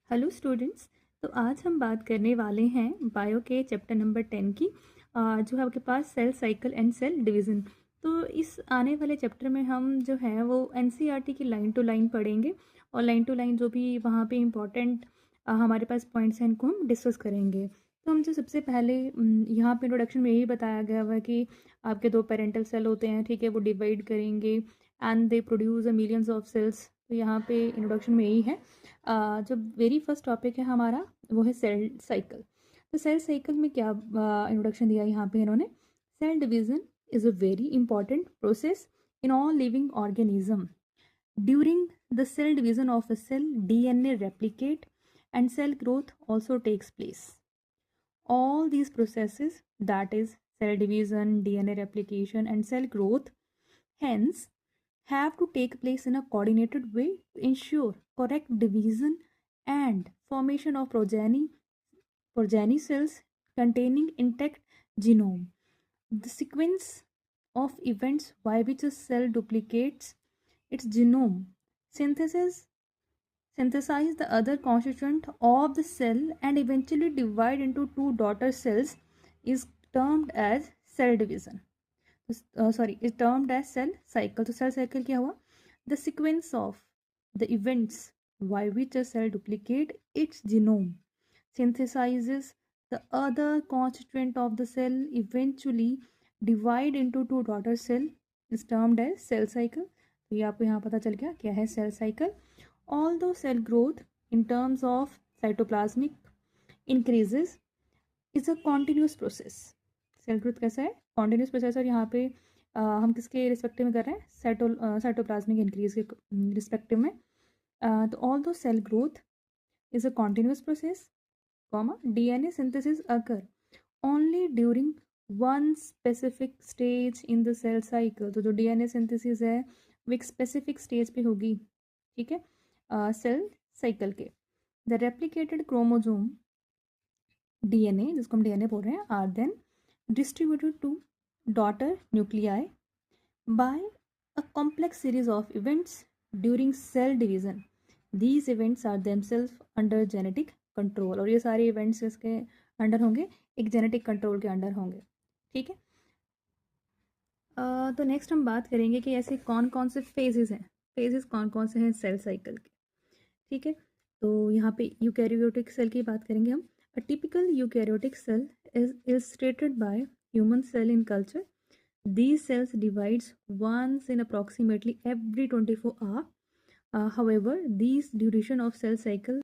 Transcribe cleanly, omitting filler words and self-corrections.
Hello students. तो आज हम बात करने वाले हैं बायो के चैप्टर नंबर 10 की, जो है आपके पास cell cycle and cell division. तो इस आने वाले चैप्टर में हम जो है वो एनसीईआरटी की लाइन टू लाइन पढ़ेंगे और लाइन टू लाइन जो भी वहाँ पे इम्पॉर्टेंट हमारे पास पॉइंट्स हैं इनको हम डिस्कस करेंगे। तो हम जो सबसे पहले यहाँ पे इंट्रोडक्शन में यही बताया गया हुआ है कि आपके दो पेरेंटल सेल होते हैं, ठीक है, वो डिवाइड करेंगे and they produce millions of cells. तो यहाँ पे इंट्रोडक्शन में यही है। जो वेरी फर्स्ट टॉपिक है हमारा वो है सेल साइकिल। तो सेल साइकिल में क्या इंट्रोडक्शन दिया यहाँ पे इन्होंने। Cell division is a very important process in all living organism. During the cell division of a cell DNA replicate and cell growth also takes place. All these processes, that is cell division, DNA replication and cell growth, hence have to take place in a coordinated way to ensure correct division and formation of progeny cells containing intact genome. The sequence of events by which a cell duplicates its genome, synthesize the other constituent of the cell and eventually divide into two daughter cells is termed as cell division. Is termed as cell cycle. तो cell cycle क्या हुआ? The sequence of the events by which a cell duplicate its genome, synthesizes the other constituent of the cell, eventually divide into two daughter cell is termed as cell cycle. तो ये आपको यहाँ पता चल गया क्या है cell cycle. Although cell growth in terms of cytoplasmic increases is a continuous process. Cell growth कैसा है? Continuous process. और यहाँ पे हम किसके रिस्पेक्टिव में कर रहे हैं? साइटोप्लाज्मिक इंक्रीज के रिस्पेक्टिव में। तो although cell growth is a continuous process, comma DNA synthesis occur only during one specific stage in the cell cycle. तो जो DNA सिंथेसिस है वो एक स्पेसिफिक स्टेज पे होगी, ठीक है, सेल साइकिल के। द रेप्लिकेटेड क्रोमोजोम DNA, जिसको हम DNA बोल रहे हैं, are then distributed to daughter nuclei by a complex series of events during cell division. These events are themselves under genetic control. और ये सारे events इसके अंडर होंगे, एक जेनेटिक कंट्रोल के अंडर होंगे, ठीक है। तो नेक्स्ट हम बात करेंगे कि ऐसे कौन कौन से फेजेस हैं, फेजेस कौन कौन से हैं सेल साइकिल के, ठीक है। तो यहाँ पे यूकैरियोटिक सेल की बात करेंगे हम। A typical eukaryotic cell is illustrated by human cell in culture. These cells divides once in approximately every 24 hours. However, these duration of cell cycle